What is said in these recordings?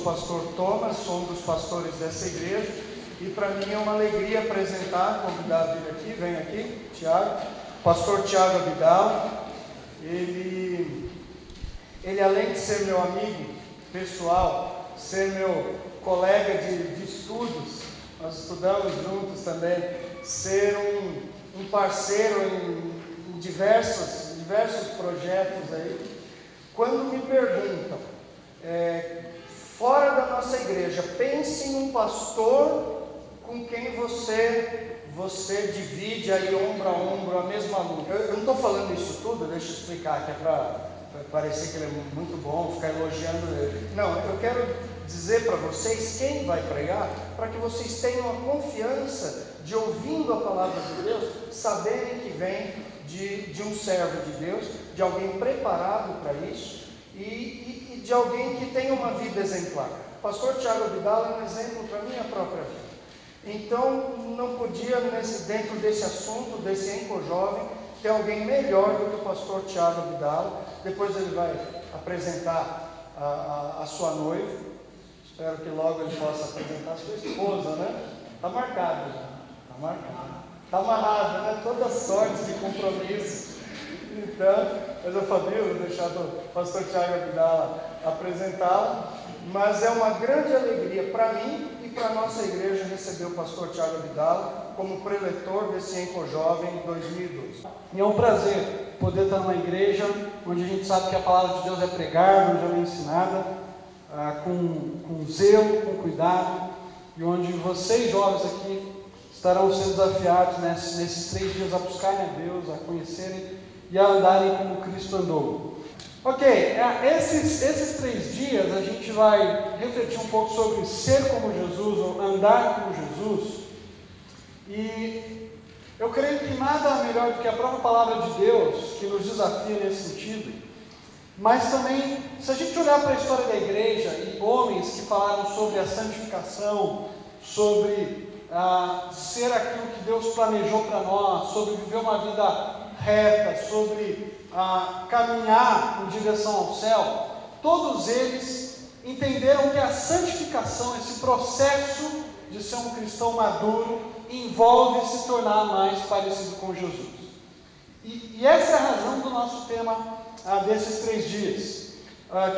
o pastor Thomas, sou um dos pastores dessa igreja, e para mim é uma alegria apresentar, convidar a vir aqui, vem aqui, Tiago, pastor Tiago Abidal. Ele além de ser meu amigo pessoal, ser meu colega de estudos, nós estudamos juntos também, ser um parceiro em diversos projetos aí. Quando me perguntam, fora da nossa igreja, pense em um pastor com quem você divide aí ombro a ombro a mesma luta. Eu não estou falando isso tudo, deixa eu explicar, que é para parecer que ele é muito bom, ficar elogiando ele. Não, eu quero dizer para vocês quem vai pregar, para que vocês tenham a confiança de, ouvindo a palavra de Deus, saberem que vem de um servo de Deus, de alguém preparado para isso e de alguém que tem uma vida exemplar. O pastor Tiago Abidal é um exemplo para a minha própria vida. Então, não podia, dentro desse assunto, desse Enco Jovem, ter alguém melhor do que o pastor Tiago Abidal. Depois ele vai apresentar a sua noiva. Espero que logo ele possa apresentar a sua esposa, né? Está marcado já. Está marcado. Está amarrado, né? Toda sorte de compromisso. Então, mas eu falei, vou deixar o pastor Tiago Abidal apresentá-la. Mas é uma grande alegria para mim e para a nossa igreja receber o pastor Tiago Abidal como preletor desse Enco Jovem 2012. E é um prazer poder estar numa igreja onde a gente sabe que a palavra de Deus é pregada, onde ela é ensinada com zelo, com cuidado, e onde vocês jovens aqui estarão sendo desafiados nesses 3 dias a buscarem a Deus, a conhecerem e a andarem como Cristo andou. Ok, esses 3 dias a gente vai refletir um pouco sobre ser como Jesus, ou andar como Jesus, e eu creio que nada melhor do que a própria palavra de Deus que nos desafia nesse sentido. Mas também, se a gente olhar para a história da igreja e homens que falaram sobre a santificação, sobre ser aquilo que Deus planejou para nós, sobre viver uma vida reta, sobre caminhar em direção ao céu, todos eles entenderam que a santificação, esse processo de ser um cristão maduro, envolve se tornar mais parecido com Jesus. E essa é a razão do nosso tema desses 3 dias.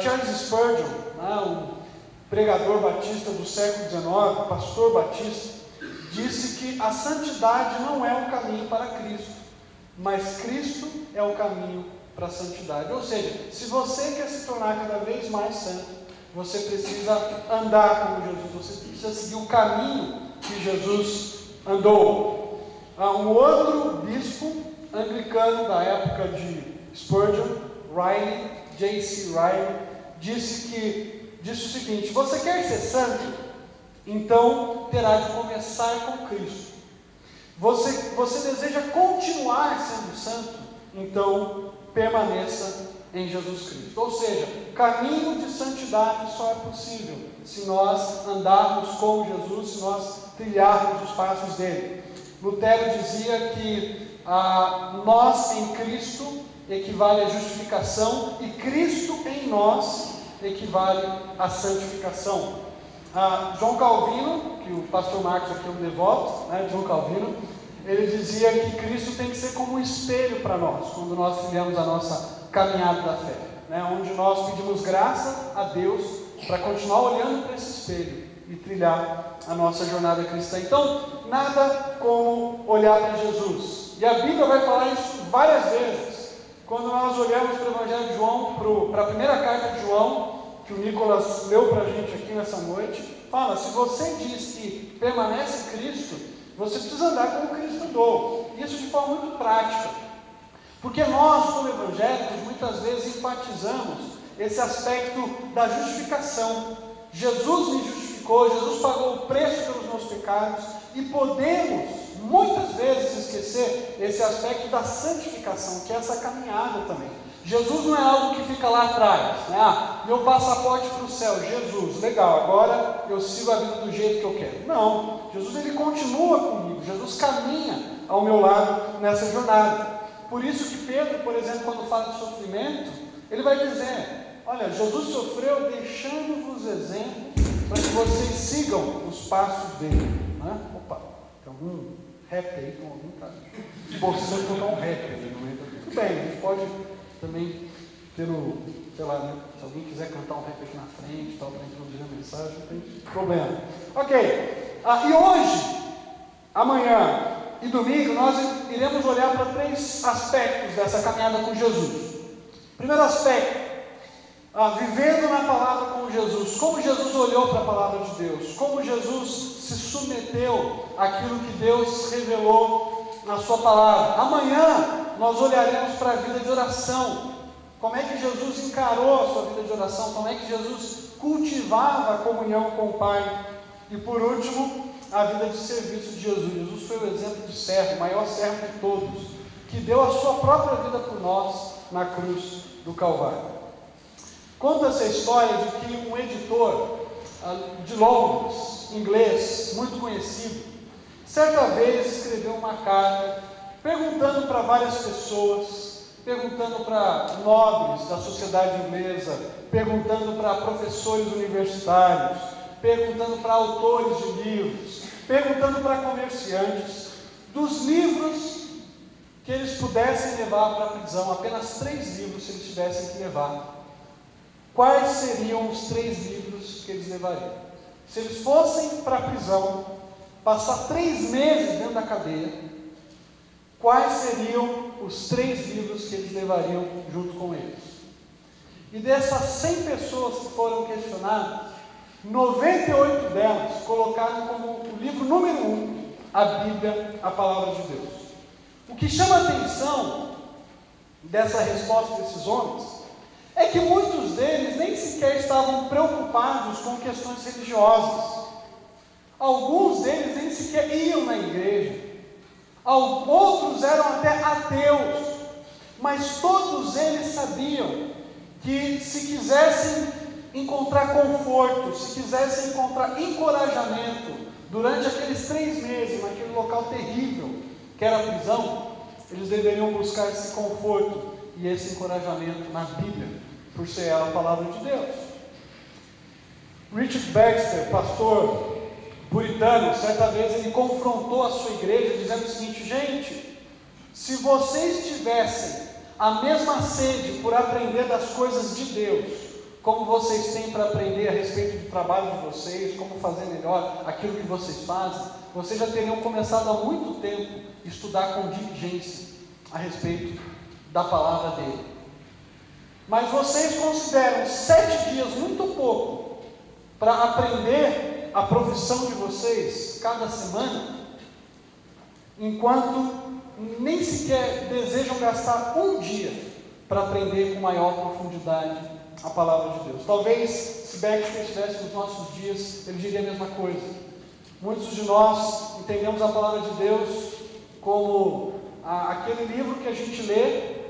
Charles Spurgeon, um pregador batista do século XIX, pastor batista, disse que a santidade não é o caminho para Cristo, mas Cristo é o caminho para a santidade. Ou seja, se você quer se tornar cada vez mais santo, você precisa andar como Jesus, você precisa seguir o caminho que Jesus andou. Um outro bispo anglicano da época de Spurgeon, J.C. Ryle, disse o seguinte: você quer ser santo? Então terá de começar com Cristo. Você deseja continuar sendo santo? Então permaneça em Jesus Cristo. Ou seja, o caminho de santidade só é possível se nós andarmos com Jesus, se nós trilharmos os passos dele. Lutero dizia que nós em Cristo equivale à justificação e Cristo em nós equivale à santificação. João Calvino, que o pastor Marcos aqui é um devoto, João Calvino, ele dizia que Cristo tem que ser como um espelho para nós, quando nós trilhamos a nossa caminhada da fé, onde nós pedimos graça a Deus para continuar olhando para esse espelho e trilhar a nossa jornada cristã. Então, nada como olhar para Jesus. E a Bíblia vai falar isso várias vezes. Quando nós olhamos para o Evangelho de João, para a primeira carta de João, que o Nicolas leu para a gente aqui nessa noite, fala: se você diz que permanece em Cristo, você precisa andar como Cristo andou. Isso de forma muito prática. Porque nós, como evangélicos, muitas vezes enfatizamos esse aspecto da justificação. Jesus me justificou, Jesus pagou o preço pelos meus pecados, e podemos muitas vezes esquecer esse aspecto da santificação, que é essa caminhada também. Jesus não é algo que fica lá atrás, meu passaporte para o céu, Jesus, legal, agora eu sigo a vida do jeito que eu quero. Não, Jesus ele continua comigo, Jesus caminha ao meu lado nessa jornada. Por isso que Pedro, por exemplo, quando fala de sofrimento, ele vai dizer: olha, Jesus sofreu deixando-vos exemplo para que vocês sigam os passos dele. Né? Opa, tem algum rap aí, com algum cara forçando tocar um rap aí no meio da... Tudo bem, a gente pode também ter o, sei lá, né? Se alguém quiser cantar um rap aqui na frente, tal, para introduzir a mensagem, não tem problema. Ok, e hoje, amanhã e domingo, nós iremos olhar para 3 aspectos dessa caminhada com Jesus. Primeiro aspecto, vivendo na palavra com Jesus. Como Jesus olhou para a palavra de Deus, como Jesus se submeteu àquilo que Deus revelou na sua palavra. Amanhã nós olharemos para a vida de oração, como é que Jesus encarou a sua vida de oração, como é que Jesus cultivava a comunhão com o Pai. E por último, a vida de serviço de Jesus. Jesus foi o exemplo de servo, o maior servo de todos, que deu a sua própria vida por nós na cruz do Calvário. Conta-se a história de que um editor de Londres, inglês, muito conhecido, certa vez escreveu uma carta perguntando para várias pessoas, perguntando para nobres da sociedade inglesa, perguntando para professores universitários, perguntando para autores de livros, perguntando para comerciantes, dos livros que eles pudessem levar para a prisão, apenas 3 livros se eles tivessem que levar. Quais seriam os 3 livros que eles levariam? Se eles fossem para a prisão, passar 3 meses dentro da cadeia, quais seriam os 3 livros que eles levariam junto com eles? E dessas 100 pessoas que foram questionadas, 98 delas colocaram como o livro número 1, a Bíblia, a Palavra de Deus. O que chama a atenção dessa resposta desses homens é que muitos deles nem sequer estavam preocupados com questões religiosas. Alguns deles nem sequer iam na igreja. Outros eram até ateus. Mas todos eles sabiam que se quisessem encontrar conforto, se quisessem encontrar encorajamento durante aqueles 3 meses, naquele local terrível que era a prisão, eles deveriam buscar esse conforto e esse encorajamento na Bíblia, por ser ela a palavra de Deus. Richard Baxter, pastor puritano, certa vez ele confrontou a sua igreja dizendo o seguinte: gente, se vocês tivessem a mesma sede por aprender das coisas de Deus, como vocês têm para aprender a respeito do trabalho de vocês, como fazer melhor aquilo que vocês fazem, vocês já teriam começado há muito tempo a estudar com diligência a respeito da palavra dele. Mas vocês consideram 7 dias muito pouco para aprender a profissão de vocês cada semana, enquanto nem sequer desejam gastar um dia para aprender com maior profundidade a palavra de Deus. Talvez, se Baxter estivesse nos nossos dias, ele diria a mesma coisa. Muitos de nós entendemos a palavra de Deus como aquele livro que a gente lê,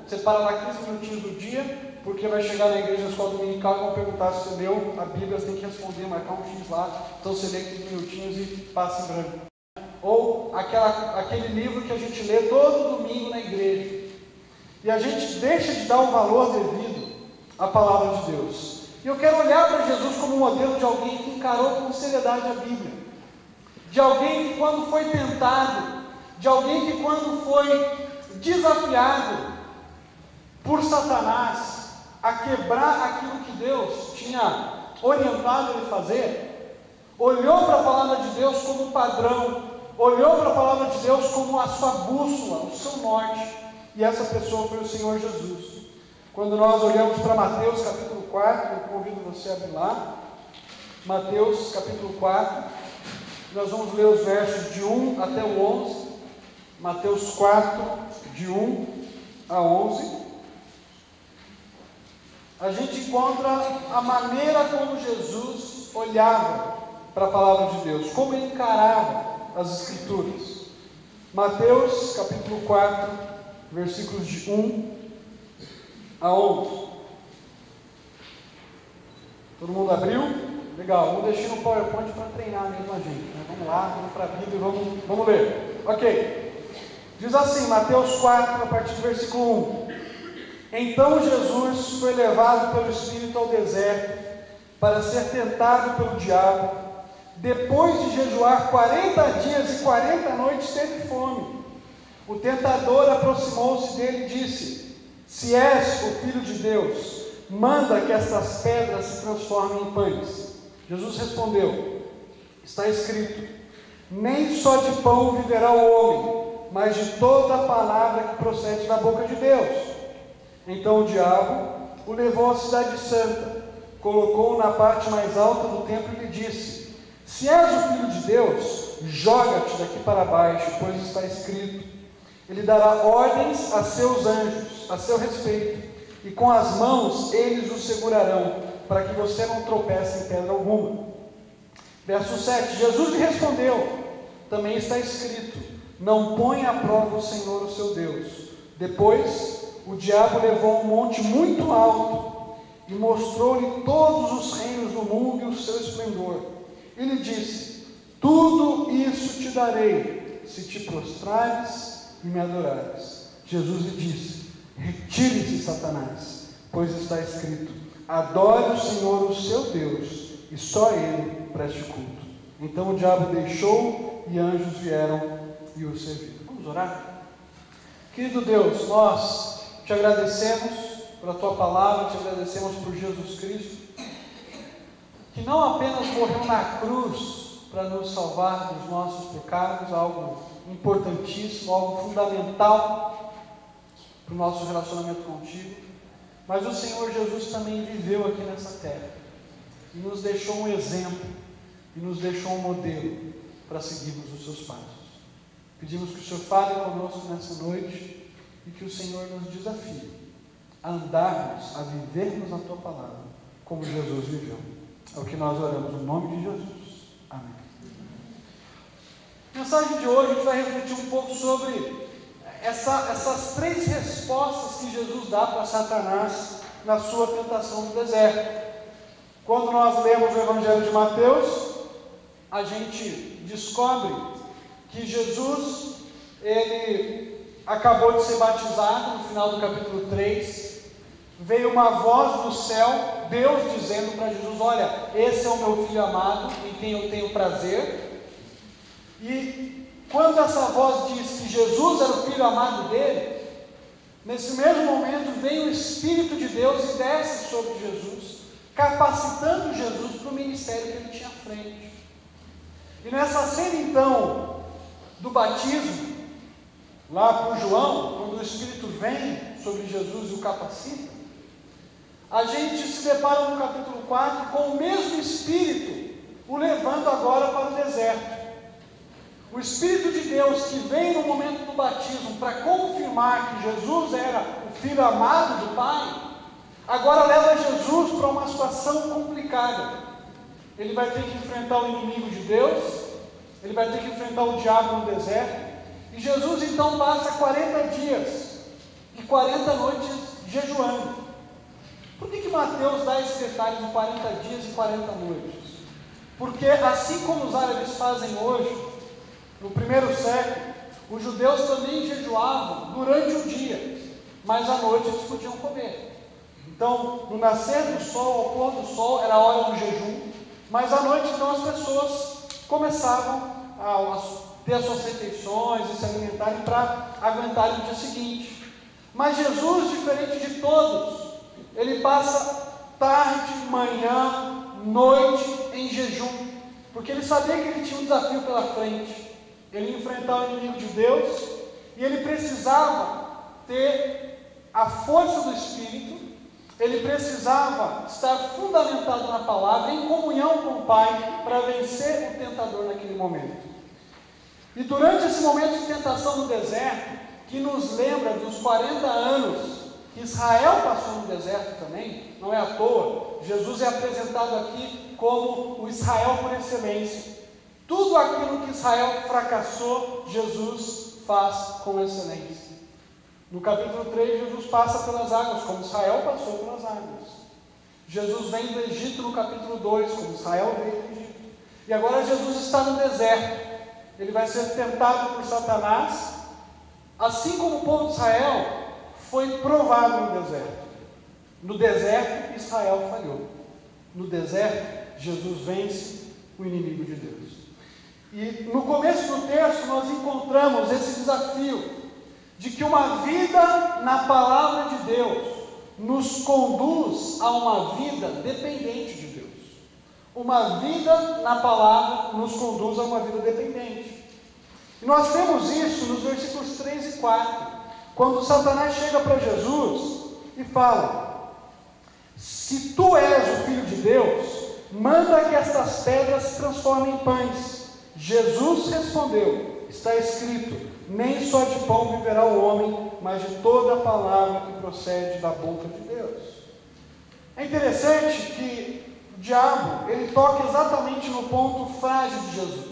separa lá 15 minutinhos do dia, porque vai chegar na igreja, na escola dominical, e vão perguntar se você leu a Bíblia, você tem que responder, marcar um X lá, então você lê 15 minutinhos e passa em branco. Ou aquele livro que a gente lê todo domingo na igreja, e a gente deixa de dar o valor devido à palavra de Deus. E eu quero olhar para Jesus como modelo de alguém que encarou com seriedade a Bíblia, de alguém que quando foi tentado, de alguém que quando foi desafiado por Satanás a quebrar aquilo que Deus tinha orientado ele a fazer, olhou para a palavra de Deus como padrão, olhou para a palavra de Deus como a sua bússola, o seu norte, e essa pessoa foi o Senhor Jesus. Quando nós olhamos para Mateus capítulo 4, eu convido você a abrir lá, Mateus capítulo 4, nós vamos ler os versos de 1 até o 11, Mateus 4, de 1 a 11, a gente encontra a maneira como Jesus olhava para a palavra de Deus, como ele encarava as Escrituras. Mateus capítulo 4, versículos de 1 a 11. Todo mundo abriu? Legal, vamos deixar no PowerPoint para treinar mesmo a gente, né? Vamos lá, vamos para a Bíblia e vamos ler. Ok. Diz assim, Mateus 4, a partir do versículo 1. Então Jesus foi levado pelo Espírito ao deserto para ser tentado pelo diabo. Depois de jejuar 40 dias e 40 noites, teve fome. O tentador aproximou-se dele e disse: se és o Filho de Deus, manda que estas pedras se transformem em pães. Jesus respondeu: está escrito, nem só de pão viverá o homem, mas de toda a palavra que procede da boca de Deus. Então o diabo o levou à cidade santa, colocou-o na parte mais alta do templo e lhe disse: se és o Filho de Deus, joga-te daqui para baixo, pois está escrito, ele dará ordens a seus anjos a seu respeito, e com as mãos eles o segurarão, para que você não tropece em pedra alguma. Verso 7, Jesus lhe respondeu: também está escrito, não ponha à prova o Senhor, o seu Deus. Depois, o diabo levou a um monte muito alto, e mostrou-lhe todos os reinos do mundo e o seu esplendor. E lhe disse: tudo isso te darei, se te prostrares e me adorares. Jesus lhe disse: retire-se, Satanás, pois está escrito, adore o Senhor, o seu Deus, e só a Ele preste culto. Então o diabo deixou, e anjos vieram e o serviram. Vamos orar? Querido Deus, nós te agradecemos pela tua palavra, te agradecemos por Jesus Cristo, que não apenas morreu na cruz para nos salvar dos nossos pecados, algo importantíssimo, algo fundamental para o nosso relacionamento contigo, mas o Senhor Jesus também viveu aqui nessa terra e nos deixou um exemplo e nos deixou um modelo para seguirmos os seus passos. Pedimos que o Senhor fale conosco nessa noite e que o Senhor nos desafie a andarmos, a vivermos na tua palavra como Jesus viveu. É o que nós oramos no nome de Jesus. Amém. A mensagem de hoje a gente vai refletir um pouco sobre essas três respostas que Jesus dá para Satanás na sua tentação no deserto. Quando nós lemos o Evangelho de Mateus, a gente descobre que Jesus, ele acabou de ser batizado. No final do capítulo 3, veio uma voz do céu, Deus dizendo para Jesus: olha, esse é o meu filho amado, em quem eu tenho prazer. E quando essa voz diz que Jesus era o filho amado dele, nesse mesmo momento vem o Espírito de Deus e desce sobre Jesus, capacitando Jesus para o ministério que ele tinha à frente. E nessa cena então do batismo, lá para o João, quando o Espírito vem sobre Jesus e o capacita, a gente se depara no capítulo 4 com o mesmo Espírito o levando agora para o deserto. O Espírito de Deus que vem no momento do batismo para confirmar que Jesus era o Filho amado do Pai, agora leva Jesus para uma situação complicada. Ele vai ter que enfrentar o inimigo de Deus, ele vai ter que enfrentar o diabo no deserto, e Jesus então passa 40 dias e 40 noites jejuando. Por que Mateus dá esse detalhe de 40 dias e 40 noites? Porque assim como os árabes fazem hoje, no primeiro século, os judeus também jejuavam durante o dia, mas à noite eles podiam comer. Então, no nascer do sol, ao pôr do sol, era a hora do jejum, mas à noite então as pessoas começavam a ter as suas refeições e se alimentarem para aguentarem o dia seguinte. Mas Jesus, diferente de todos, ele passa tarde, manhã, noite em jejum, porque ele sabia que ele tinha um desafio pela frente. Ele ia enfrentar o inimigo de Deus e ele precisava ter a força do Espírito, ele precisava estar fundamentado na palavra, em comunhão com o Pai, para vencer o tentador naquele momento. E durante esse momento de tentação no deserto, que nos lembra dos 40 anos que Israel passou no deserto também, não é à toa, Jesus é apresentado aqui como o Israel por excelência. Tudo aquilo que Israel fracassou, Jesus faz com excelência. No capítulo 3, Jesus passa pelas águas, como Israel passou pelas águas. Jesus vem do Egito no capítulo 2, como Israel veio do Egito. E agora Jesus está no deserto. Ele vai ser tentado por Satanás, assim como o povo de Israel foi provado no deserto. No deserto, Israel falhou. no deserto, Jesus vence o inimigo de Deus. E no começo do texto nós encontramos esse desafio de que uma vida na palavra de Deus nos conduz a uma vida dependente de Deus. Uma vida na palavra nos conduz a uma vida dependente. E nós temos isso nos versículos 3 e 4, quando Satanás chega para Jesus e fala: se tu és o Filho de Deus, manda que estas pedras se transformem em pães. Jesus respondeu: está escrito, nem só de pão viverá o homem, mas de toda a palavra que procede da boca de Deus. É interessante que o diabo, ele toca exatamente no ponto frágil de Jesus.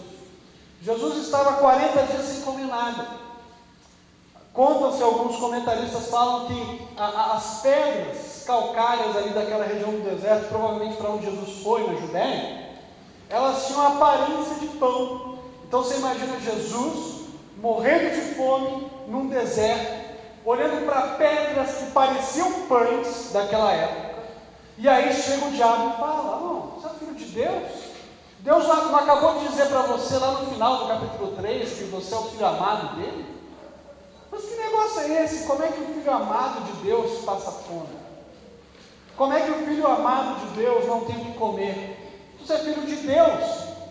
Jesus estava 40 dias sem comer nada. Contam-se, alguns comentaristas falam que as pedras calcárias ali daquela região do deserto, provavelmente para onde Jesus foi, na Judéia, elas tinham a aparência de pão. Então você imagina Jesus morrendo de fome num deserto, olhando para pedras que pareciam pães daquela época, e aí chega o diabo e fala: não, você é filho de Deus? Deus não acabou de dizer para você lá no final do capítulo 3 que você é o filho amado dele? Mas que negócio é esse? Como é que o filho amado de Deus passa fome? Como é que o filho amado de Deus não tem o que comer? Você é filho de Deus,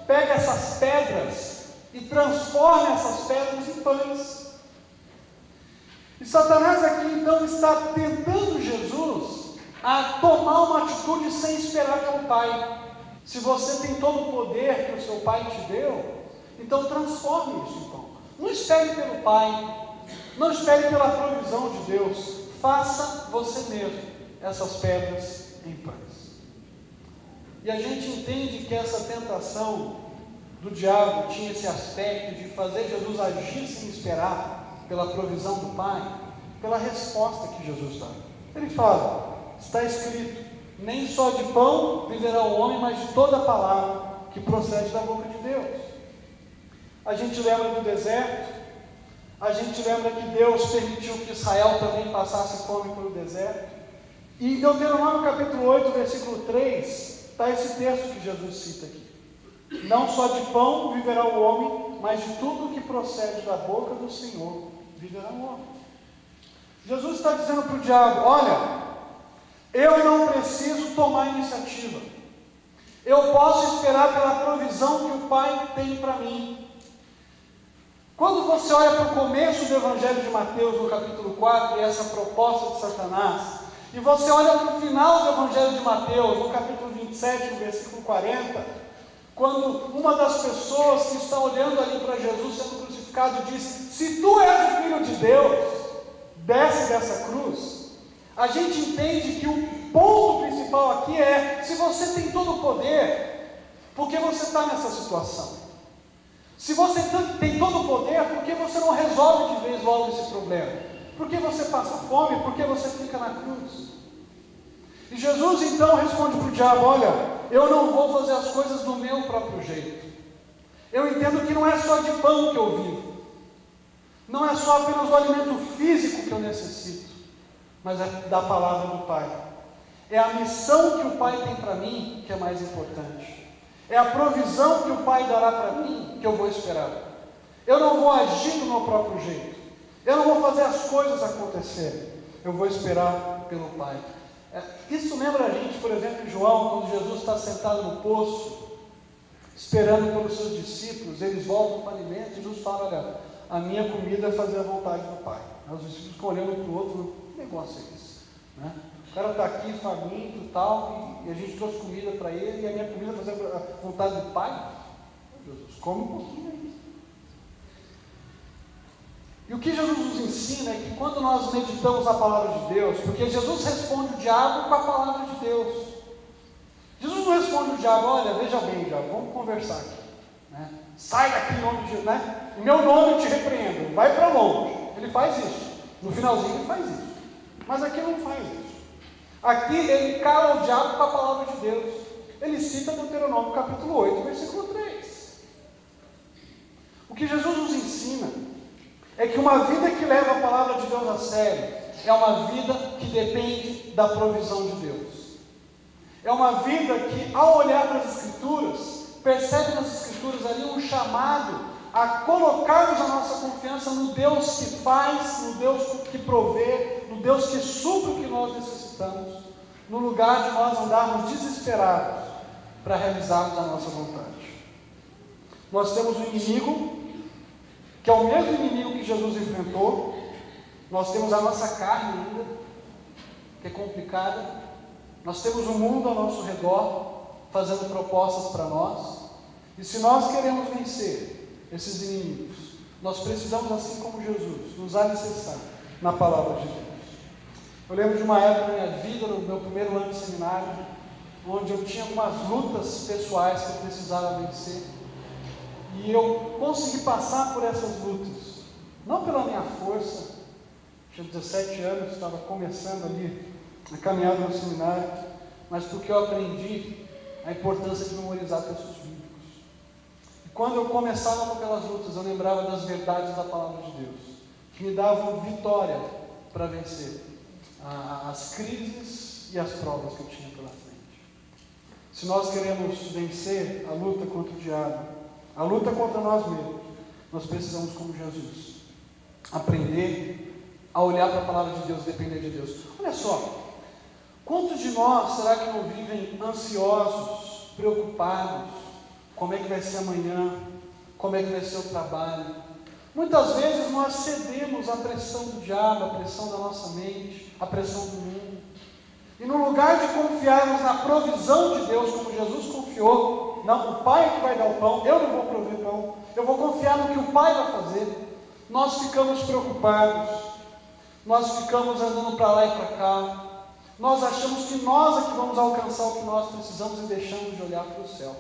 pega essas pedras e transforma essas pedras em pães. E Satanás aqui então está tentando Jesus a tomar uma atitude sem esperar pelo Pai. Se você tem todo o poder que o seu Pai te deu, então transforme isso em pão. Não espere pelo Pai, não espere pela provisão de Deus, faça você mesmo essas pedras em pães. E a gente entende que essa tentação do diabo tinha esse aspecto de fazer Jesus agir sem esperar pela provisão do Pai, pela resposta que Jesus dá. Ele fala: está escrito, nem só de pão viverá o homem, mas de toda a palavra que procede da boca de Deus. A gente lembra do deserto, a gente lembra que Deus permitiu que Israel também passasse fome pelo deserto. E em Deuteronômio capítulo 8, versículo 3, está esse texto que Jesus cita aqui: não só de pão viverá o homem, mas de tudo que procede da boca do Senhor viverá o homem. Jesus está dizendo para o diabo: olha, eu não preciso tomar iniciativa, eu posso esperar pela provisão que o Pai tem para mim. Quando você olha para o começo do Evangelho de Mateus, no capítulo 4, e essa proposta de Satanás, e você olha para o final do Evangelho de Mateus, no capítulo 27, no versículo 40, quando uma das pessoas que está olhando ali para Jesus sendo crucificado diz: se tu és o Filho de Deus, desce dessa cruz. A gente entende que o ponto principal aqui é: se você tem todo o poder, por que você está nessa situação? Se você tem todo o poder, por que você não resolve de vez logo esse problema? Por que você passa fome? Por que você fica na cruz? E Jesus então responde para o diabo: olha, eu não vou fazer as coisas do meu próprio jeito. Eu entendo que não é só de pão que eu vivo, não é só apenas o alimento físico que eu necessito, mas é da palavra do Pai. É a missão que o Pai tem para mim que é mais importante. É a provisão que o Pai dará para mim que eu vou esperar. Eu não vou agir do meu próprio jeito, eu não vou fazer as coisas acontecerem, eu vou esperar pelo Pai. Isso lembra a gente, por exemplo, em João, quando Jesus está sentado no poço, esperando pelos seus discípulos, eles voltam para o alimento, e Jesus fala: olha, a minha comida é fazer a vontade do Pai. Os discípulos ficam olhando um para o outro: que negócio é esse? Né? O cara está aqui faminto e tal, e a gente trouxe comida para ele, e a minha comida é fazer a vontade do Pai? Jesus, come um pouquinho aí. E o que Jesus nos ensina é que quando nós meditamos a palavra de Deus, porque Jesus responde o diabo com a palavra de Deus. Jesus não responde o diabo: olha, veja bem, diabo, vamos conversar aqui, né? Sai daqui em nome de Jesus, né? Em meu nome eu te repreendo, vai para longe. Ele faz isso, no finalzinho ele faz isso, mas aqui não faz isso. Aqui ele cala o diabo com a palavra de Deus. Ele cita Deuteronômio capítulo 8, versículo 3. O que Jesus nos ensina é que uma vida que leva a palavra de Deus a sério é uma vida que depende da provisão de Deus. É uma vida que, ao olhar para as Escrituras, percebe nas Escrituras ali um chamado a colocarmos a nossa confiança no Deus que faz, no Deus que provê, no Deus que supre o que nós necessitamos, no lugar de nós andarmos desesperados para realizarmos a nossa vontade. Nós temos um inimigo, que é o mesmo inimigo que Jesus enfrentou. Nós temos a nossa carne ainda, que é complicada. Nós temos o mundo ao nosso redor, fazendo propostas para nós. E se nós queremos vencer esses inimigos, nós precisamos, assim como Jesus, nos alicerçar na palavra de Deus. Eu lembro de uma época da minha vida, no meu primeiro ano de seminário, onde eu tinha algumas lutas pessoais que eu precisava vencer. E eu consegui passar por essas lutas, não pela minha força. Tinha 17 anos, estava começando ali a caminhada no seminário, mas porque eu aprendi a importância de memorizar textos bíblicos. E quando eu começava com aquelas lutas, eu lembrava das verdades da palavra de Deus, que me davam vitória para vencer as crises e as provas que eu tinha pela frente. Se nós queremos vencer a luta contra o diabo, a luta contra nós mesmos, nós precisamos, como Jesus, aprender a olhar para a palavra de Deus, depender de Deus. Olha só, quantos de nós será que não vivem ansiosos, preocupados? Como é que vai ser amanhã? Como é que vai ser o trabalho? Muitas vezes nós cedemos à pressão do diabo, à pressão da nossa mente, à pressão do mundo. E no lugar de confiarmos na provisão de Deus, como Jesus confiou, não, o Pai é que vai dar o pão, eu não vou prover pão, eu vou confiar no que o Pai vai fazer, nós ficamos preocupados, nós ficamos andando para lá e para cá, nós achamos que nós é que vamos alcançar o que nós precisamos e deixamos de olhar para o céu.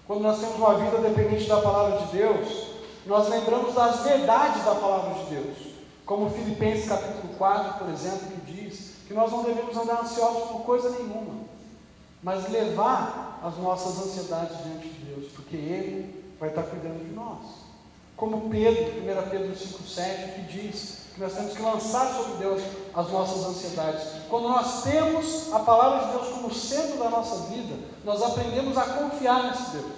Quando nós temos uma vida dependente da palavra de Deus, nós lembramos das verdades da palavra de Deus, como Filipenses capítulo 4, por exemplo, que diz que nós não devemos andar ansiosos por coisa nenhuma, mas levar as nossas ansiedades diante de Deus, porque Ele vai estar cuidando de nós. Como Pedro, 1 Pedro 5,7, que diz que nós temos que lançar sobre Deus as nossas ansiedades. Quando nós temos a palavra de Deus como centro da nossa vida, nós aprendemos a confiar nesse Deus,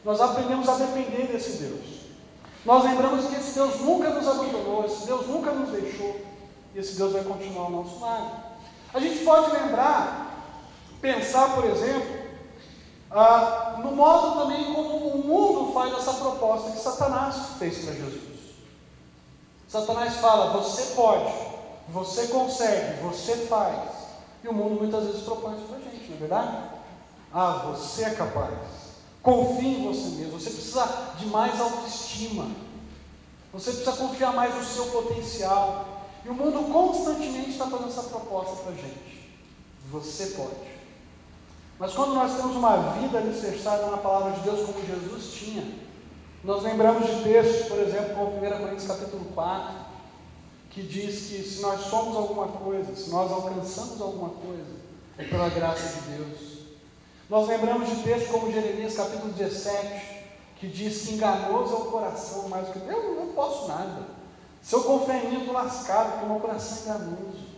nós aprendemos a depender desse Deus. Nós lembramos que esse Deus nunca nos abandonou, esse Deus nunca nos deixou, e esse Deus vai continuar ao nosso lado. A gente pode pensar, por exemplo, no modo também como o mundo faz essa proposta que Satanás fez para Jesus. Satanás fala, você pode, você consegue, você faz. E o mundo muitas vezes propõe isso para a gente, não é verdade? Você é capaz. Confie em você mesmo. Você precisa de mais autoestima. Você precisa confiar mais no seu potencial. E o mundo constantemente está fazendo essa proposta para a gente. Você pode. Mas quando nós temos uma vida alicerçada na palavra de Deus como Jesus tinha, nós lembramos de textos, por exemplo, como 1 Coríntios capítulo 4, que diz que se nós somos alguma coisa, se nós alcançamos alguma coisa, é pela graça de Deus. Nós lembramos de textos como Jeremias capítulo 17, que diz que enganoso é o coração mais do que eu não posso nada. Se eu confiar em mim, eu estou lascado, porque o meu coração é enganoso.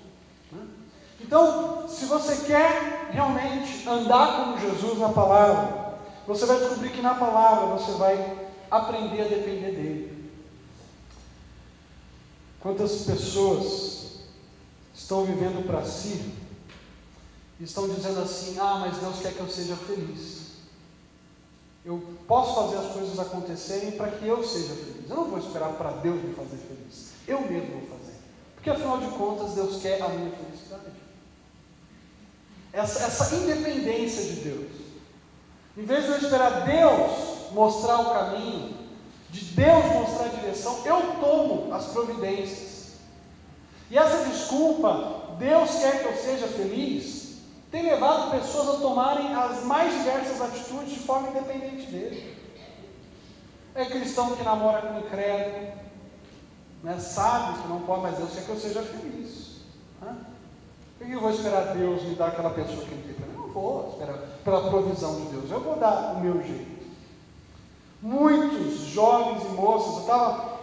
Então, se você quer realmente andar como Jesus na palavra, você vai descobrir que na palavra você vai aprender a depender dele. Quantas pessoas estão vivendo para si e estão dizendo assim, mas Deus quer que eu seja feliz. Eu posso fazer as coisas acontecerem para que eu seja feliz. Eu não vou esperar para Deus me fazer feliz. Eu mesmo vou fazer. Porque afinal de contas Deus quer a minha felicidade. Essa independência de Deus. Em vez de eu esperar Deus mostrar o caminho, de Deus mostrar a direção, eu tomo as providências. E essa desculpa, Deus quer que eu seja feliz, tem levado pessoas a tomarem as mais diversas atitudes de forma independente dele. É cristão que namora com incrédulo, sabe que não pode, mas Deus quer que eu seja feliz. Por que eu vou esperar Deus me dar aquela pessoa que Ele tem para mim? Eu não vou esperar pela provisão de Deus, eu vou dar o meu jeito. Muitos jovens e moças, eu estava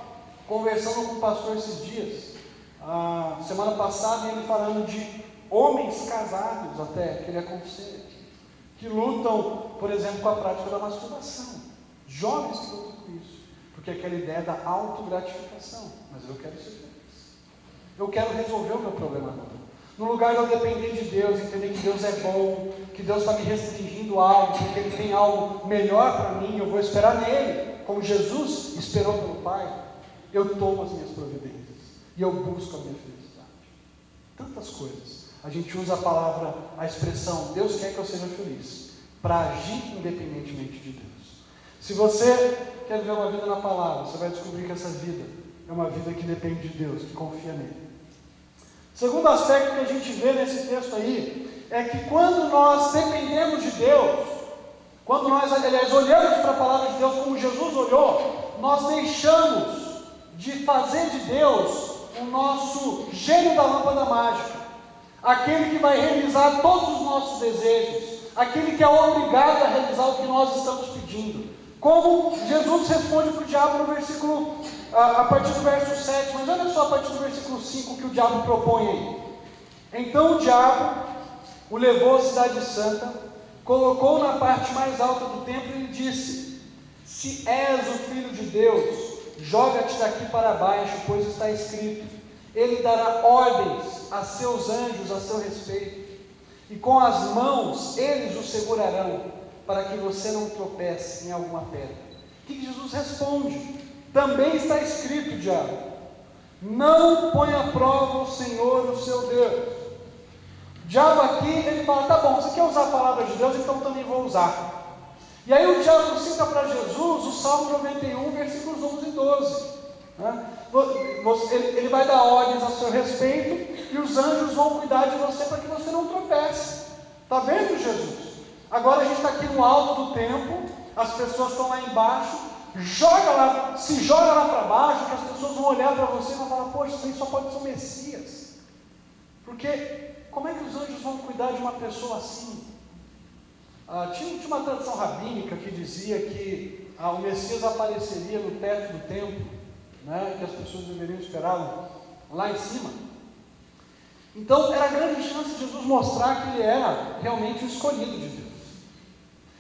conversando com o pastor esses dias, semana passada, e ele falando de homens casados até, que ele aconselha, que lutam, por exemplo, com a prática da masturbação. Jovens que lutam com isso, porque aquela ideia da autogratificação. Mas eu quero ser feliz. Eu quero resolver o meu problema agora. No lugar de eu depender de Deus, entender que Deus é bom, que Deus está me restringindo algo, porque Ele tem algo melhor para mim, eu vou esperar nele, como Jesus esperou pelo Pai, eu tomo as minhas providências e eu busco a minha felicidade. Tantas coisas. A gente usa a expressão, Deus quer que eu seja feliz, para agir independentemente de Deus. Se você quer viver uma vida na palavra, você vai descobrir que essa vida é uma vida que depende de Deus, que confia nele. Segundo aspecto que a gente vê nesse texto aí, é que quando nós dependemos de Deus, quando nós, aliás, olhamos para a palavra de Deus como Jesus olhou, nós deixamos de fazer de Deus o nosso gênio da lâmpada mágica, aquele que vai realizar todos os nossos desejos, aquele que é obrigado a realizar o que nós estamos pedindo. Como Jesus responde para o diabo no versículo, a partir do verso 7, mas olha só a partir do versículo 5 que o diabo propõe aí. Então o diabo o levou à cidade santa, colocou na parte mais alta do templo e lhe disse: se és o Filho de Deus, joga-te daqui para baixo, pois está escrito, ele dará ordens a seus anjos a seu respeito, e com as mãos eles o segurarão, para que você não tropece em alguma pedra. O que Jesus responde? Também está escrito, diabo, não põe à prova o Senhor, o seu Deus. O diabo aqui, ele fala, tá bom, você quer usar a palavra de Deus, então também vou usar. E aí o diabo cita para Jesus o Salmo 91, versículos 11 e 12. Né? Ele vai dar ordens a seu respeito, e os anjos vão cuidar de você para que você não tropece. Está vendo, Jesus? Agora a gente está aqui no alto do templo, as pessoas estão lá embaixo, se joga lá para baixo, que as pessoas vão olhar para você e vão falar, poxa, isso aí só pode ser o Messias. Porque como é que os anjos vão cuidar de uma pessoa assim? Tinha uma tradição rabínica que dizia que o Messias apareceria no teto do templo, né, que as pessoas deveriam esperar lá em cima. Então era grande chance de Jesus mostrar que ele era realmente o escolhido de Deus.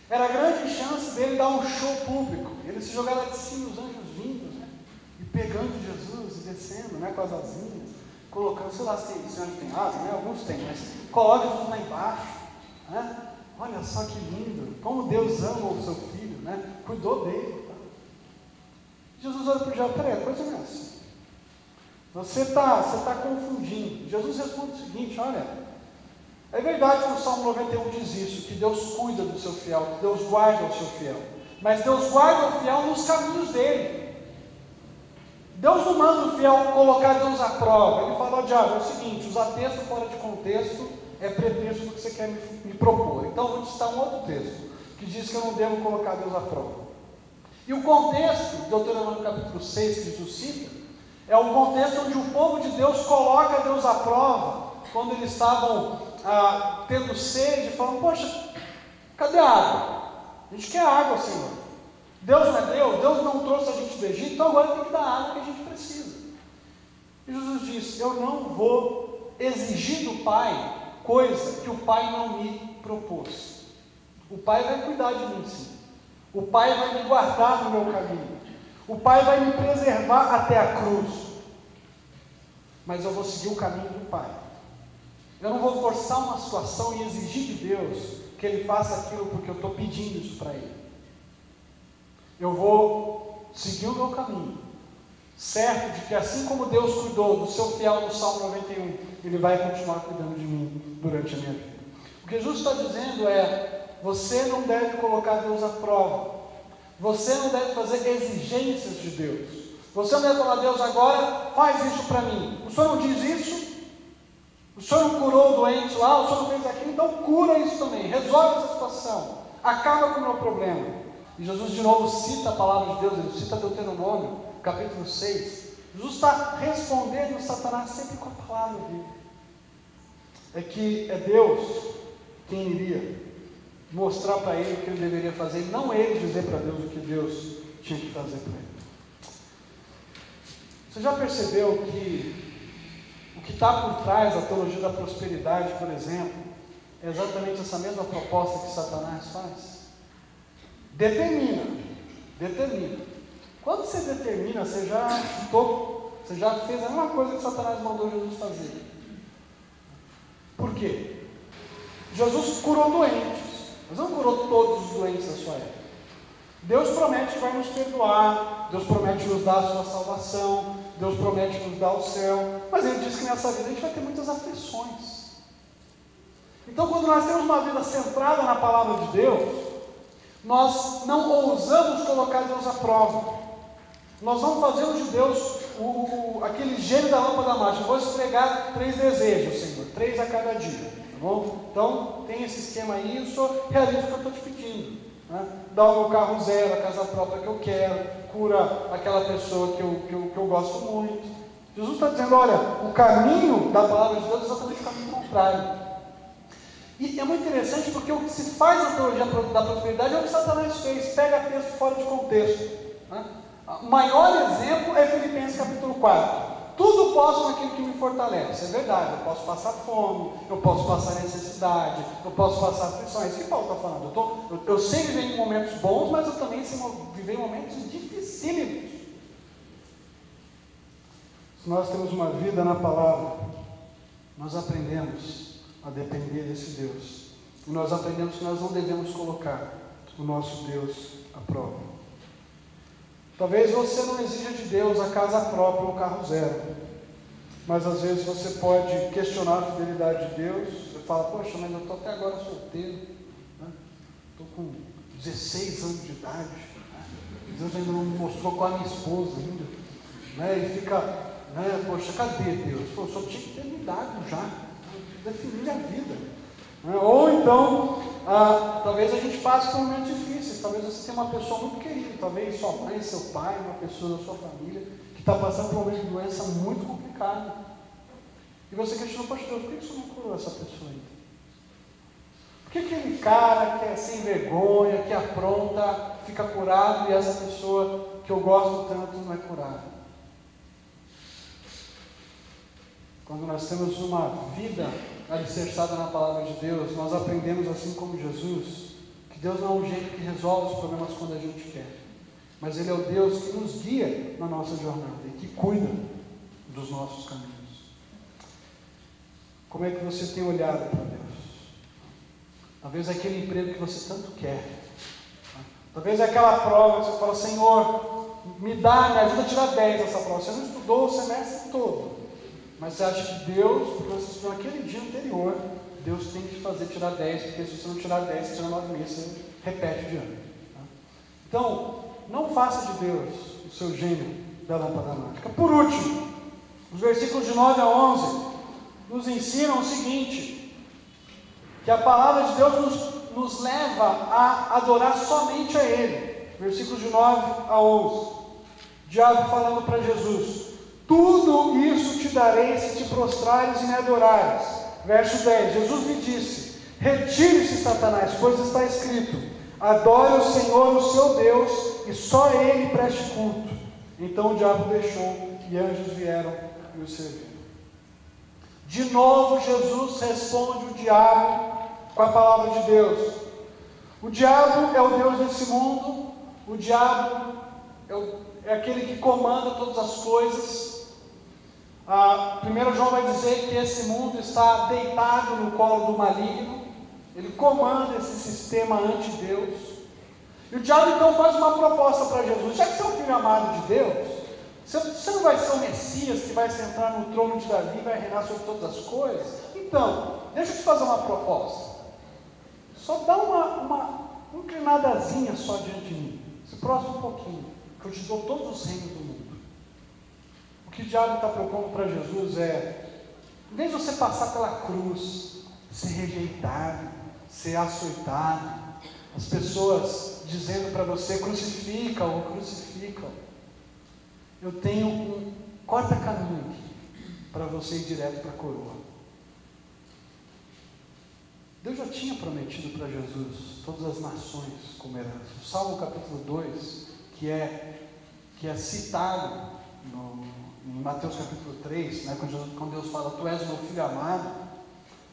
Era grande chance dele dar um show público, ele se jogar lá de cima, os anjos vindo, né, e pegando Jesus e descendo, né, com as asinhas, colocando, sei lá se anjo tem asa, né, alguns têm, mas coloca Jesus lá embaixo, né, olha só que lindo, como Deus ama o seu filho, né, cuidou dele. Tá? Jesus olha para o diabo, peraí, a coisa não é assim. Você está confundindo. Jesus responde o seguinte, olha, é verdade que o Salmo 91 diz isso, que Deus cuida do seu fiel, que Deus guarda o seu fiel, mas Deus guarda o fiel nos caminhos dele. Deus não manda o fiel colocar Deus à prova. Ele fala, diabo, é o seguinte, usar texto fora de contexto é pretexto do que você quer me propor. Então eu vou te citar um outro texto, que diz que eu não devo colocar Deus à prova. E o contexto, Deuteronômio capítulo 6, que Jesus cita, é um contexto onde o povo de Deus coloca Deus à prova, quando eles estavam tendo sede, falando, poxa, cadê a água? A gente quer água, Senhor. Deus não é Deus, Deus não trouxe a gente do Egito, então agora tem que dar a água que a gente precisa. E Jesus disse, eu não vou exigir do Pai coisa que o Pai não me propôs. O Pai vai cuidar de mim, sim. O Pai vai me guardar no meu caminho. O Pai vai me preservar até a cruz. Mas eu vou seguir o caminho do Pai. Eu não vou forçar uma situação e exigir de Deus que Ele faça aquilo porque eu estou pedindo isso para Ele. Eu vou seguir o meu caminho, certo de que assim como Deus cuidou do seu fiel no Salmo 91, Ele vai continuar cuidando de mim durante a minha vida. O que Jesus está dizendo é, você não deve colocar Deus à prova, você não deve fazer exigências de Deus, você não deve falar, Deus, agora faz isso para mim. O Senhor não diz isso? O Senhor não curou o doente lá, o Senhor não fez aquilo, então cura isso também, resolve essa situação, acaba com o meu problema. E Jesus de novo cita a palavra de Deus, ele cita Deuteronômio, capítulo 6. Jesus está respondendo Satanás sempre com a palavra dele. É que é Deus quem iria mostrar para ele o que ele deveria fazer, e não ele dizer para Deus o que Deus tinha que fazer para ele. Você já percebeu que o que está por trás da teologia da prosperidade, por exemplo, é exatamente essa mesma proposta que Satanás faz. Determina. Quando você determina, você já fez a mesma coisa que Satanás mandou Jesus fazer. Por quê? Jesus curou doentes, mas não curou todos os doentes da sua época. Deus promete que vai nos perdoar, Deus promete nos dar a sua salvação, Deus promete nos dar o céu, mas Ele diz que nessa vida a gente vai ter muitas aflições. Então, quando nós temos uma vida centrada na palavra de Deus, nós não ousamos colocar Deus à prova. Nós não fazemos de Deus aquele gênio da lâmpada mágica. Vou esfregar 3 desejos, Senhor, 3 a cada dia, tá bom? Então, tem esse esquema aí, o Senhor realiza o que eu estou te pedindo, né? Dá o meu carro zero, a casa própria que eu quero, cura aquela pessoa que eu gosto muito. Jesus está dizendo, olha, o caminho da palavra de Deus é exatamente o caminho contrário. E é muito interessante porque o que se faz na teologia da prosperidade é o que Satanás fez, pega texto fora de contexto, né? O maior exemplo é Filipenses capítulo 4. Tudo posso naquilo que me fortalece. É verdade, eu posso passar fome, eu posso passar necessidade, eu posso passar aflição. É isso que Paulo está falando. Eu sei viver em momentos bons, mas eu também sei viver em momentos dificílimos. Se nós temos uma vida na palavra, nós aprendemos a depender desse Deus. E nós aprendemos que nós não devemos colocar o nosso Deus à prova. Talvez você não exija de Deus a casa própria ou o carro zero, mas às vezes você pode questionar a fidelidade de Deus. Você fala, poxa, mas eu estou até agora solteiro, estou com 16 anos de idade, Deus ainda não me mostrou com a minha esposa ainda, né? E fica, né? Poxa, cadê Deus? Pô, eu só tinha que ter me dado já, definir a vida, né? Ou então, talvez a gente passe por momentos difíceis. Talvez você tenha uma pessoa muito querida, talvez sua mãe, seu pai, uma pessoa da sua família que está passando por um momento de doença muito complicado, e você questiona, poxa Deus, por que você não curou essa pessoa ainda? Por que aquele cara que é sem vergonha, que apronta, fica curado, e essa pessoa que eu gosto tanto não é curada? Quando nós temos uma vida alicerçada na palavra de Deus, nós aprendemos, assim como Jesus, que Deus não é um gênio que resolve os problemas quando a gente quer, mas Ele é o Deus que nos guia na nossa jornada e que cuida dos nossos caminhos. Como é que você tem olhado para Deus? Talvez é aquele emprego que você tanto quer, talvez é aquela prova que você fala, Senhor, me ajuda a tirar 10 nessa prova. Você não estudou o semestre todo, mas você acha que Deus, porque você estudou naquele dia anterior, Deus tem que te fazer tirar 10, porque se você não tirar 10, você tira 9 meses, você repete de ano. Então, não faça de Deus o seu gênio da lâmpada mágica. Por último, os versículos de 9 a 11 nos ensinam o seguinte, que a palavra de Deus nos leva a adorar somente a Ele. Versículos de 9 a 11. O diabo falando para Jesus, tudo isso te darei se te prostrares e me adorares. Verso 10, Jesus me disse, retire-se Satanás, pois está escrito, adore o Senhor, o seu Deus, e só a Ele preste culto. Então o diabo deixou, e anjos vieram e o serviram. De novo Jesus responde o diabo com a palavra de Deus. O diabo é o Deus desse mundo, o diabo é aquele que comanda todas as coisas. 1 João vai dizer que esse mundo está deitado no colo do maligno, ele comanda esse sistema anti-Deus. E o diabo então faz uma proposta para Jesus, já que você é um filho amado de Deus, você não vai ser o Messias que vai sentar no trono de Davi e vai reinar sobre todas as coisas? Então, deixa eu te fazer uma proposta, só dá uma inclinadazinha só diante de mim, se prostra um pouquinho, que eu te dou todos os reinos do mundo. O que o diabo está propondo para Jesus é, em vez de você passar pela cruz, ser rejeitado, ser açoitado, as pessoas dizendo para você, crucifica-o, crucifica-o, eu tenho um corta-caminho aqui, para você ir direto para a coroa. Deus já tinha prometido para Jesus todas as nações como herança. O Salmo capítulo 2, que é citado em Mateus capítulo 3, né, quando Deus fala, tu és meu filho amado,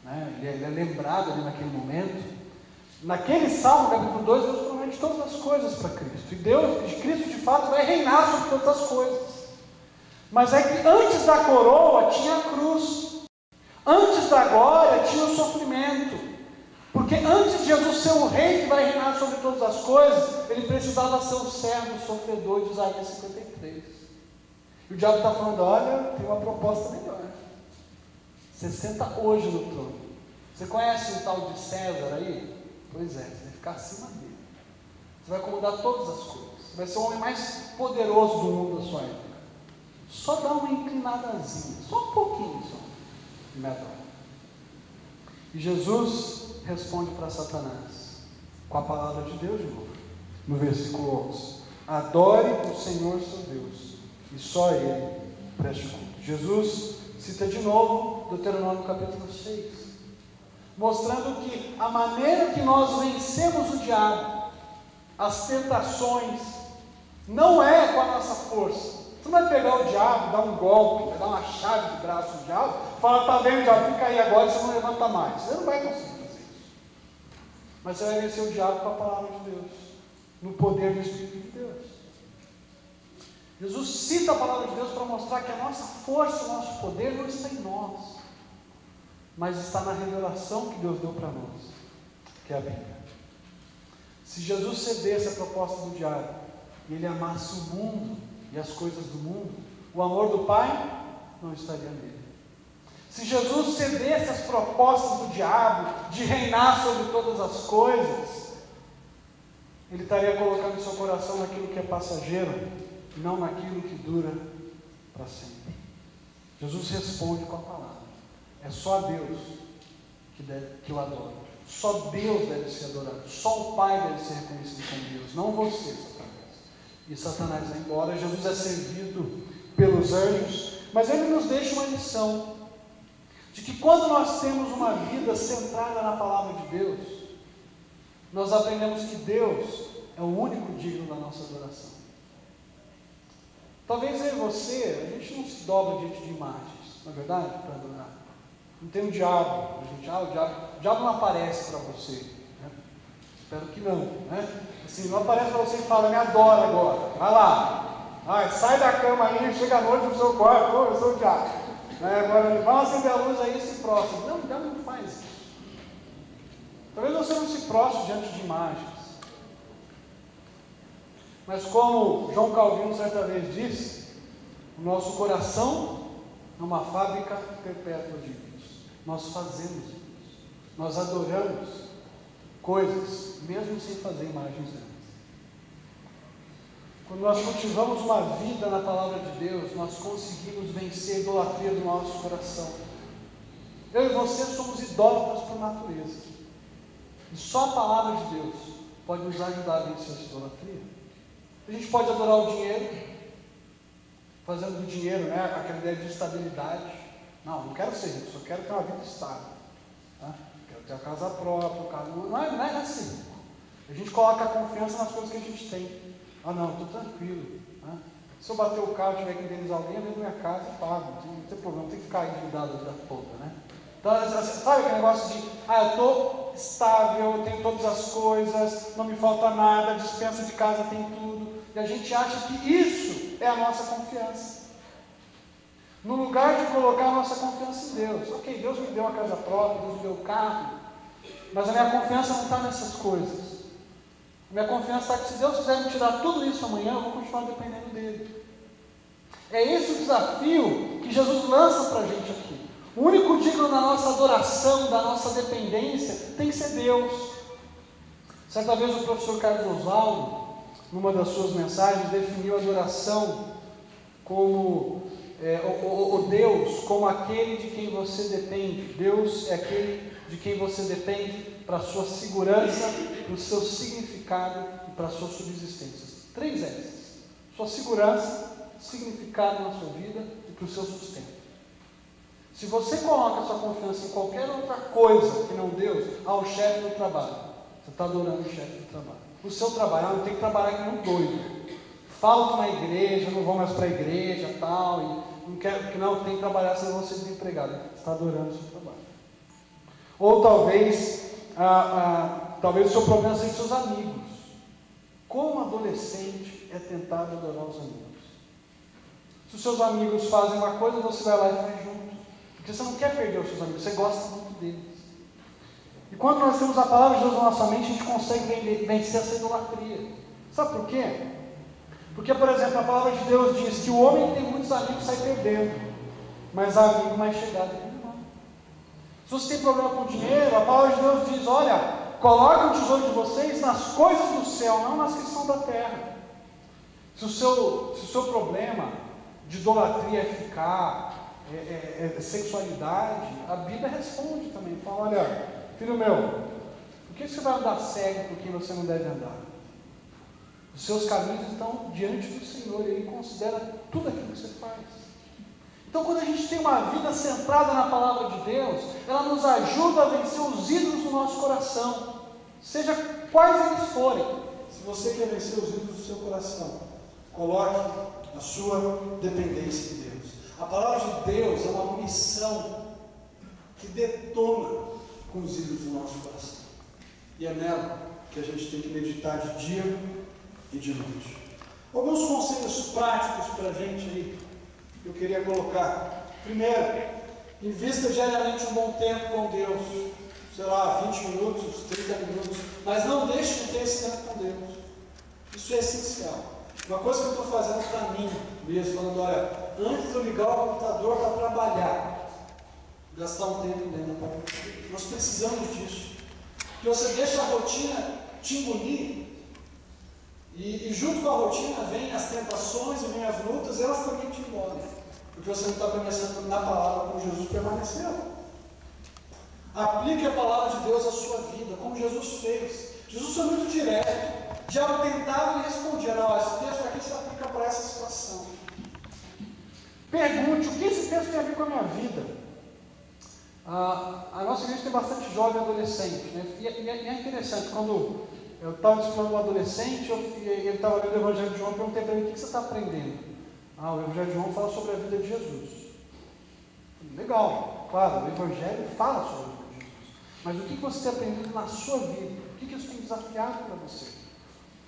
né, ele é lembrado ali naquele momento. Naquele Salmo, capítulo 2, Deus promete todas as coisas para Cristo. E Cristo de fato vai reinar sobre todas as coisas. Mas é que antes da coroa tinha a cruz. Antes da glória tinha o sofrimento. Porque antes de Jesus ser o rei que vai reinar sobre todas as coisas, ele precisava ser o servo sofredor de Isaías 53. E o diabo está falando, olha, tem uma proposta melhor. Você senta hoje no trono. Você conhece o tal de César aí? Pois é, você vai ficar acima dele. Você vai comandar todas as coisas. Você vai ser o homem mais poderoso do mundo da sua época. Só dá uma inclinadazinha, só um pouquinho só. E me adora. E Jesus responde para Satanás com a palavra de Deus de novo. No versículo 11. Adore o Senhor seu Deus, e só Ele preste culto. Jesus cita de novo Deuteronômio capítulo 6. Mostrando que a maneira que nós vencemos o diabo, as tentações, não é com a nossa força. Você não vai pegar o diabo, dar um golpe, vai dar uma chave de braço no diabo, fala, está vendo, o diabo, fica aí agora e você não levanta mais. Você não vai conseguir fazer isso. Mas você vai vencer o diabo com a palavra de Deus, no poder do Espírito de Deus. Jesus cita a palavra de Deus para mostrar que a nossa força, o nosso poder não está em nós, mas está na revelação que Deus deu para nós, que é a Bíblia. Se Jesus cedesse a proposta do diabo, e ele amasse o mundo e as coisas do mundo, o amor do Pai não estaria nele. Se Jesus cedesse às propostas do diabo, de reinar sobre todas as coisas, ele estaria colocando seu coração naquilo que é passageiro, não naquilo que dura para sempre. Jesus responde com a palavra. É só a Deus que o adora. Só Deus deve ser adorado. Só o Pai deve ser reconhecido como Deus, não você, Satanás. E Satanás vai embora. Jesus é servido pelos anjos. Mas ele nos deixa uma lição de que quando nós temos uma vida centrada na palavra de Deus, nós aprendemos que Deus é o único digno da nossa adoração. Talvez eu e você, a gente não se dobra diante de imagens, não é verdade? Para adorar. Não tem um diabo, o diabo não aparece para você, né? Espero que não, né? Assim, não aparece para você e fala, me adora agora, vai lá, sai da cama aí, chega à noite no seu quarto, eu sou o diabo, né? Agora vamos acender a luz aí e se prostra. Não, o diabo não faz isso. Talvez você não se prostre diante de imagens, mas como João Calvino certa vez disse, o nosso coração é uma fábrica perpétua de Deus. Nós fazemos isso, nós adoramos coisas, mesmo sem fazer imagens delas. Quando nós cultivamos uma vida na palavra de Deus, nós conseguimos vencer a idolatria do nosso coração. Eu e você somos idólatras por natureza, e só a palavra de Deus pode nos ajudar a vencer essa idolatria. A gente pode adorar o dinheiro, fazendo do dinheiro, né, aquela ideia de estabilidade. Não quero ser rico, só quero ter uma vida estável, tá? Quero ter a casa própria, o carro. Não é assim. A gente coloca a confiança nas coisas que a gente tem. Não, estou tranquilo, né? Se eu bater o carro e tiver que indenizar alguém, eu vendo minha casa e pago, não tem problema, não tem que ficar endividado a vida toda, né? Então, sabe aquele negócio de, eu estou estável, eu tenho todas as coisas, não me falta nada, a dispensa de casa tem tudo, e a gente acha que isso é a nossa confiança. No lugar de colocar a nossa confiança em Deus. Ok, Deus me deu uma casa própria, Deus me deu o carro, mas a minha confiança não está nessas coisas. A minha confiança está que se Deus quiser me tirar tudo isso amanhã, eu vou continuar dependendo dele. É esse o desafio que Jesus lança para a gente aqui. O único digno da nossa adoração, da nossa dependência, tem que ser Deus. Certa vez o professor Carlos Oswaldo, numa das suas mensagens, definiu a adoração como o Deus como aquele de quem você depende. Deus é aquele de quem você depende para a sua segurança, para o seu significado e para a sua subsistência. 3 S's: sua segurança, significado na sua vida e para o seu sustento. Se você coloca a sua confiança em qualquer outra coisa que não Deus, o chefe do trabalho, você está adorando o chefe do trabalho. O seu trabalho, não tem que trabalhar que nem um doido. falto na igreja, não vou mais para a igreja tal, e não quero, que não, tem que trabalhar, senão vou ser desempregado. Você está adorando o seu trabalho. Ou talvez o seu problema seja seus amigos. Como adolescente é tentado adorar os amigos. Se os seus amigos fazem uma coisa, você vai lá e faz junto. Porque você não quer perder os seus amigos, você gosta muito deles. E quando nós temos a palavra de Deus na nossa mente, a gente consegue vencer essa idolatria. Sabe por quê? Porque, por exemplo, a palavra de Deus diz que o homem que tem muitos amigos sai perdendo, mas há amigo mais chegado que ele não. Se você tem problema com dinheiro, a palavra de Deus diz, olha, coloque o tesouro de vocês nas coisas do céu, não nas que são da terra. Se o seu problema de idolatria é ficar, sexualidade, a Bíblia responde também, fala, olha, filho meu, por que você vai andar cego por quem você não deve andar? Os seus caminhos estão diante do Senhor, e Ele considera tudo aquilo que você faz. Então, quando a gente tem uma vida centrada na palavra de Deus, ela nos ajuda a vencer os ídolos do nosso coração, seja quais eles forem. Se você quer vencer os ídolos do seu coração, coloque a sua dependência em Deus. A palavra de Deus é uma munição que detona com os ídolos do nosso coração. E é nela que a gente tem que meditar de dia e de noite. Alguns conselhos práticos para a gente aí, que eu queria colocar. Primeiro, invista diariamente um bom tempo com Deus. Sei lá, 20 minutos, 30 minutos. Mas não deixe de ter esse tempo com Deus. Isso é essencial. Uma coisa que eu estou fazendo para mim mesmo, falando, olha, antes de eu ligar o computador para trabalhar, gastar um tempo dentro da palavra de Deus. Nós precisamos disso. Que você deixa a rotina te engolir, e junto com a rotina vem as tentações e vem as lutas, elas também te engolem, porque você não está permanecendo na palavra como Jesus permaneceu. Aplique a palavra de Deus à sua vida, como Jesus fez. Jesus foi muito direto. Já tentava e respondia, não, esse texto aqui se aplica para essa situação. Pergunte, o que esse texto tem a ver com a minha vida? A nossa igreja tem bastante jovem e adolescente, né? E é interessante, quando eu estava discutindo um adolescente, ele estava lendo o Evangelho de João, eu perguntei para ele, o que você está aprendendo? O Evangelho de João fala sobre a vida de Jesus. Legal, claro, o Evangelho fala sobre a vida de Jesus. Mas o que você tem aprendido na sua vida? O que isso tem desafiado para você?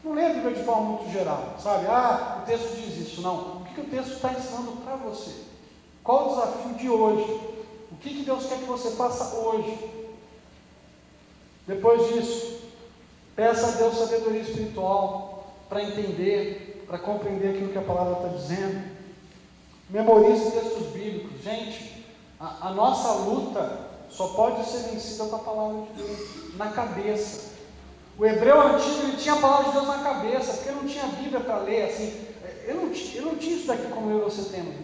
Não lê a Bíblia de forma muito geral, sabe? O texto diz isso, não. O que o texto está ensinando para você? Qual o desafio de hoje? O que Deus quer que você faça hoje? Depois disso, peça a Deus sabedoria espiritual para entender, para compreender aquilo que a palavra está dizendo. Memorize textos bíblicos. Gente, a nossa luta só pode ser vencida com a palavra de Deus na cabeça. O hebreu antigo, ele tinha a palavra de Deus na cabeça, porque ele não tinha a Bíblia para ler, assim. Ele não tinha isso daqui como eu e você temos.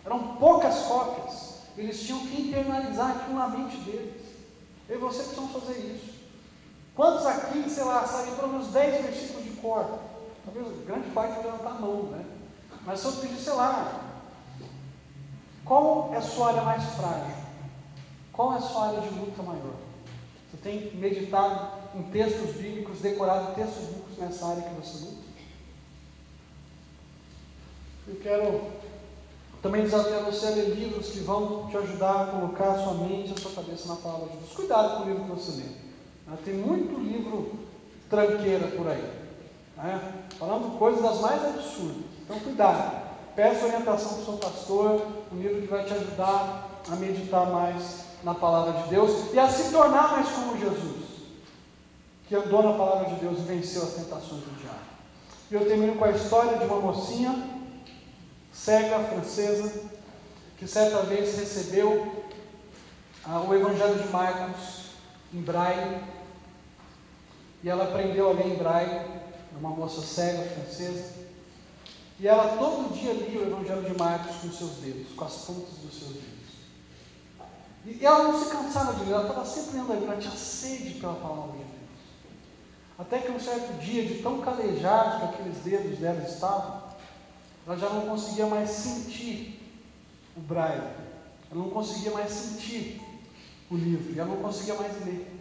Eram poucas cópias. Eles tinham que internalizar aquilo na mente deles. Eu e você precisamos fazer isso. Quantos aqui, sei lá, sabem pelo menos 10 versículos de cor? Talvez grande parte vai levantar a mão, né? Mas se eu pedir, sei lá, qual é a sua área mais frágil? Qual é a sua área de luta maior? Você tem meditado em textos bíblicos, decorado textos bíblicos nessa área que você luta? Eu quero também desafiar você a ler livros que vão te ajudar a colocar a sua mente e a sua cabeça na palavra de Deus. Cuidado com o livro que você lê. Tem muito livro tranqueira por aí, né? Falando coisas das mais absurdas. Então cuidado. Peça orientação para o seu pastor, um livro que vai te ajudar a meditar mais na palavra de Deus e a se tornar mais como Jesus, que andou na palavra de Deus e venceu as tentações do diabo. E eu termino com a história de uma mocinha cega francesa que certa vez recebeu o Evangelho de Marcos em braille, e ela aprendeu a ler em braille. Uma moça cega francesa, e ela todo dia lia o Evangelho de Marcos com os seus dedos, com as pontas dos seus dedos. E ela não se cansava de ler, ela estava sempre lendo ali, ela tinha sede pela palavra de Deus. Até que um certo dia, de tão calejados que aqueles dedos dela estavam, ela já não conseguia mais sentir o braille, ela não conseguia mais sentir o livro, e ela não conseguia mais ler,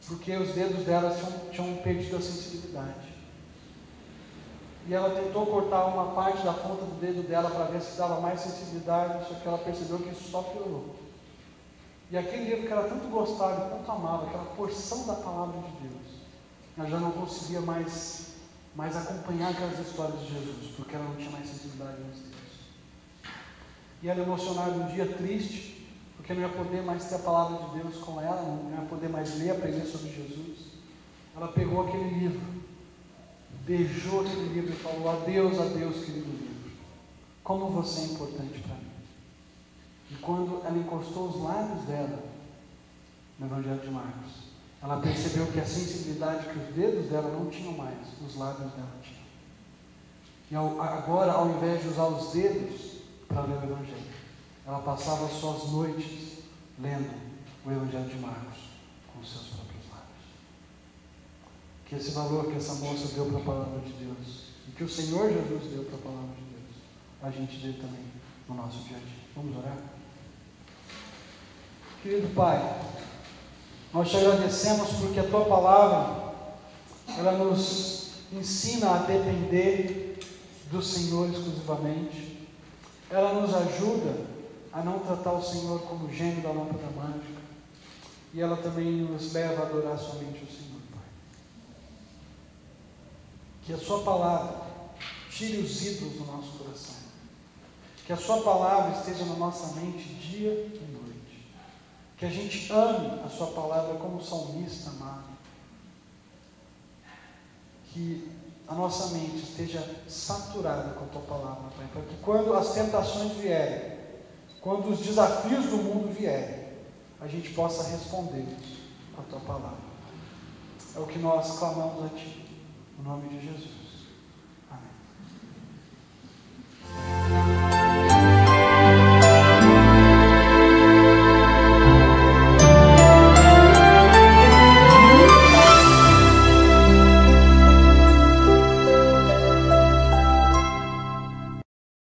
porque os dedos dela tinham perdido a sensibilidade. e ela tentou cortar uma parte da ponta do dedo dela para ver se dava mais sensibilidade, só que ela percebeu que isso só piorou. E aquele livro que ela tanto gostava e tanto amava, aquela porção da palavra de Deus, ela já não conseguia mais acompanhar aquelas histórias de Jesus, porque ela não tinha mais sensibilidade nos Deus. E ela, emocionada, um dia triste, porque não ia poder mais ter a palavra de Deus com ela, não ia poder mais ler, aprender sobre Jesus, ela pegou aquele livro, beijou aquele livro e falou: adeus, adeus, querido livro, como você é importante para mim. E quando ela encostou os lábios dela no Evangelho de Marcos, ela percebeu que a sensibilidade que os dedos dela não tinham mais, os lábios dela tinham. E agora, ao invés de usar os dedos para ler o Evangelho, ela passava suas noites lendo o Evangelho de Marcos com os seus próprios lábios. Que esse valor que essa moça deu para a palavra de Deus, e que o Senhor Jesus deu para a palavra de Deus, a gente dê também no nosso dia a dia. Vamos orar? Querido Pai, nós te agradecemos porque a Tua palavra, ela nos ensina a depender do Senhor exclusivamente. Ela nos ajuda a não tratar o Senhor como gênio da lâmpada mágica. E ela também nos leva a adorar somente o Senhor, Pai. Que a Sua palavra tire os ídolos do nosso coração. Que a Sua palavra esteja na nossa mente dia e noite. Que a gente ame a Sua palavra como o salmista amava. Que a nossa mente esteja saturada com a Tua palavra, Pai, para que quando as tentações vierem, quando os desafios do mundo vierem, a gente possa respondê-los com a Tua palavra. É o que nós clamamos a Ti, no nome de Jesus.